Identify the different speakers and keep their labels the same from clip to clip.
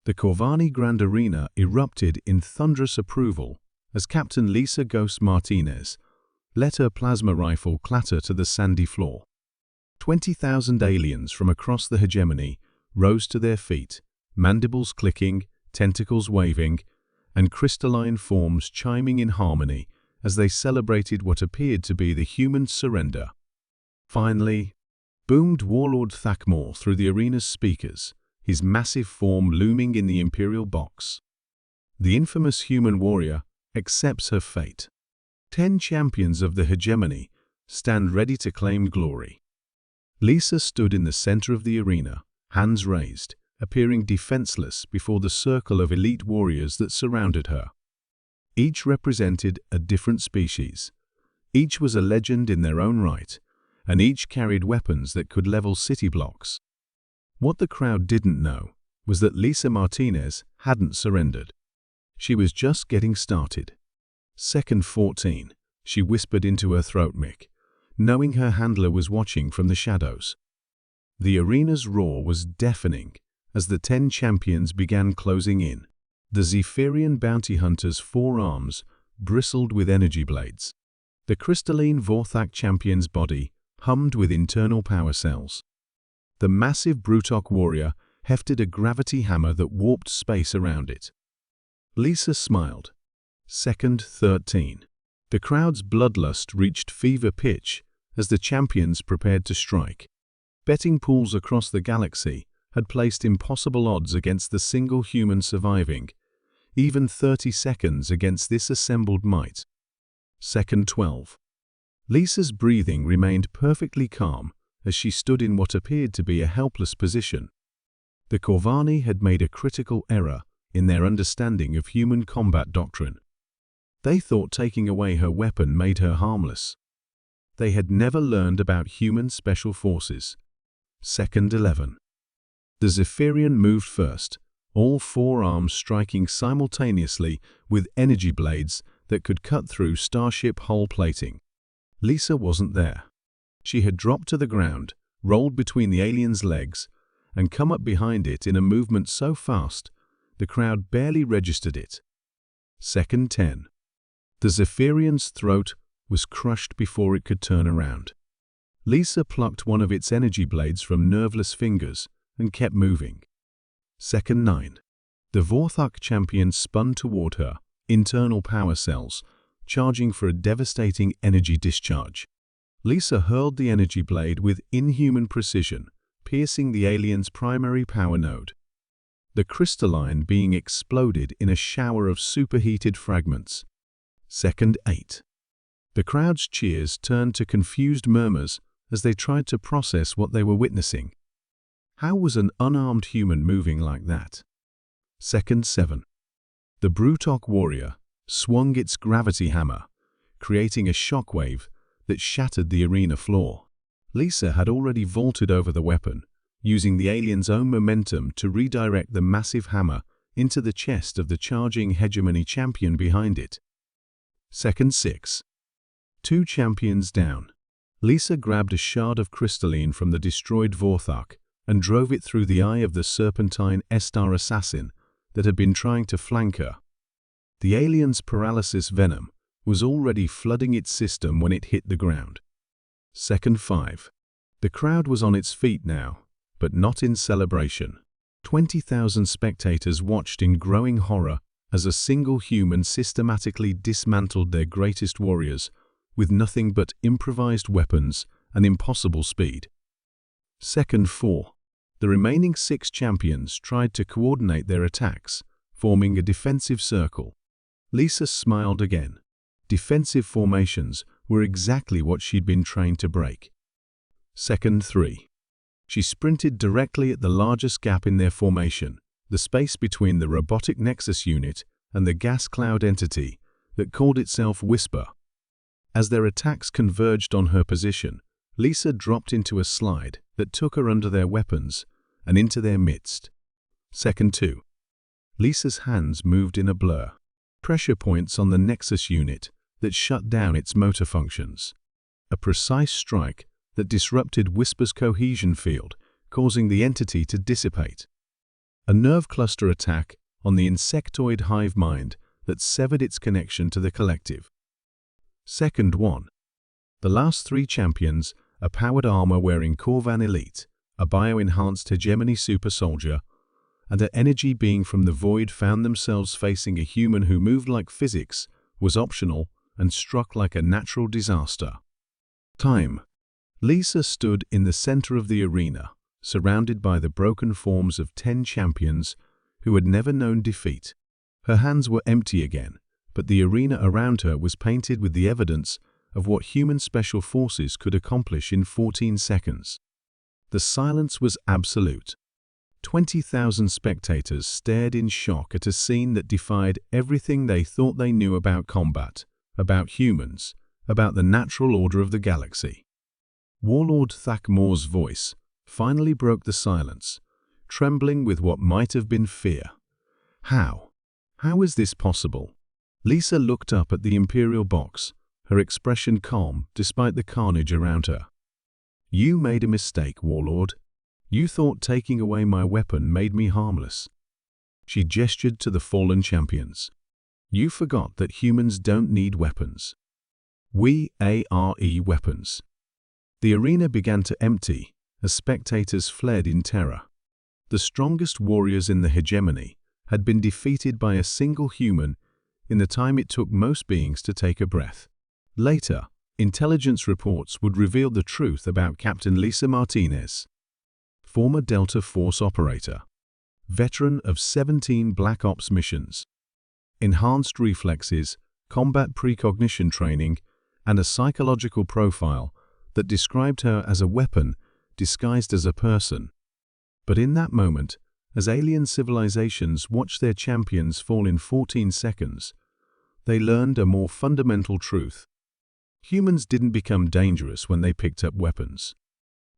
Speaker 1: The Corvani Grand Arena erupted in thunderous approval as Captain Lisa "Ghost" Martinez let her plasma rifle clatter to the sandy floor. 20,000 aliens from across the hegemony rose to their feet, mandibles clicking, tentacles waving, and crystalline forms chiming in harmony as they celebrated what appeared to be the human surrender. Finally, boomed Warlord Thakmor through the arena's speakers, his massive form looming in the Imperial box. The infamous human warrior accepts her fate. 10 champions of the hegemony stand ready to claim glory. Lisa stood in the center of the arena, hands raised, appearing defenseless before the circle of elite warriors that surrounded her. Each represented a different species. Each was a legend in their own right, and each carried weapons that could level city blocks. What the crowd didn't know was that Lisa Martinez hadn't surrendered. She was just getting started. "Second 14, she whispered into her throat mic, knowing her handler was watching from the shadows. The arena's roar was deafening as the 10 champions began closing in. The Zephyrian bounty hunter's forearms bristled with energy blades. The crystalline Vorthak champion's body hummed with internal power cells. The massive Brutok warrior hefted a gravity hammer that warped space around it. Lisa smiled. Second 13. The crowd's bloodlust reached fever pitch as the champions prepared to strike. Betting pools across the galaxy had placed impossible odds against the single human surviving, even 30 seconds against this assembled might. Second 12. Lisa's breathing remained perfectly calm as she stood in what appeared to be a helpless position. The Corvani had made a critical error in their understanding of human combat doctrine. They thought taking away her weapon made her harmless. They had never learned about human special forces. Second 11. The Zephyrian moved first, all 4 arms striking simultaneously with energy blades that could cut through starship hull plating. Lisa wasn't there. She had dropped to the ground, rolled between the alien's legs, and come up behind it in a movement so fast the crowd barely registered it. Second 10. The Zephyrian's throat was crushed before it could turn around. Lisa plucked one of its energy blades from nerveless fingers and kept moving. Second 9. The Vorthak champion spun toward her, internal power cells, charging for a devastating energy discharge. Lisa hurled the energy blade with inhuman precision, piercing the alien's primary power node. The crystalline being exploded in a shower of superheated fragments. Second 8. The crowd's cheers turned to confused murmurs as they tried to process what they were witnessing. How was an unarmed human moving like that? Second 7. The Brutok warrior swung its gravity hammer, creating a shockwave that shattered the arena floor. Lisa had already vaulted over the weapon, using the alien's own momentum to redirect the massive hammer into the chest of the charging hegemony champion behind it. Second 6. 2 champions down. Lisa grabbed a shard of crystalline from the destroyed Vorthak and drove it through the eye of the serpentine Estar assassin that had been trying to flank her. The alien's paralysis venom was already flooding its system when it hit the ground. Second 5. The crowd was on its feet now, but not in celebration. 20,000 spectators watched in growing horror as a single human systematically dismantled their greatest warriors with nothing but improvised weapons and impossible speed. Second 4. The remaining 6 champions tried to coordinate their attacks, forming a defensive circle. Lisa smiled again. Defensive formations were exactly what she'd been trained to break. Second 3. She sprinted directly at the largest gap in their formation, the space between the robotic Nexus unit and the gas cloud entity that called itself Whisper. As their attacks converged on her position, Lisa dropped into a slide that took her under their weapons and into their midst. Second 2. Lisa's hands moved in a blur. Pressure points on the Nexus unit that shut down its motor functions. A precise strike that disrupted Whisper's cohesion field, causing the entity to dissipate. a nerve cluster attack on the insectoid hive mind that severed its connection to the collective. Second 1. The last 3 champions, a powered armor-wearing Corvan elite, a bio-enhanced hegemony super soldier, and an energy being from the void, found themselves facing a human who moved like physics, was optional, and struck like a natural disaster. Time. Lisa stood in the center of the arena, surrounded by the broken forms of 10 champions who had never known defeat. Her hands were empty again, but the arena around her was painted with the evidence of what human special forces could accomplish in 14 seconds. The silence was absolute. 20,000 spectators stared in shock at a scene that defied everything they thought they knew about combat, about humans, about the natural order of the galaxy. Warlord Thakmor's voice finally broke the silence, trembling with what might have been fear. How? How is this possible? Lisa looked up at the Imperial box, her expression calm despite the carnage around her. You made a mistake, Warlord. You thought taking away my weapon made me harmless. She gestured to the fallen champions. You forgot that humans don't need weapons. We are weapons. The arena began to empty as spectators fled in terror. The strongest warriors in the hegemony had been defeated by a single human in the time it took most beings to take a breath. Later, intelligence reports would reveal the truth about Captain Lisa Martinez, former Delta Force operator, veteran of 17 Black Ops missions, enhanced reflexes, combat precognition training, and a psychological profile that described her as a weapon disguised as a person. But in that moment, as alien civilizations watched their champions fall in 14 seconds, they learned a more fundamental truth. Humans didn't become dangerous when they picked up weapons.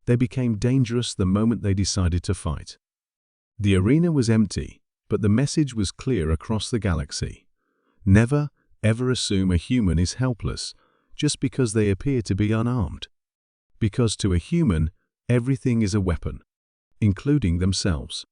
Speaker 1: They became dangerous the moment they decided to fight. The arena was empty, but the message was clear across the galaxy. Never, ever assume a human is helpless just because they appear to be unarmed. Because to a human, everything is a weapon, including themselves.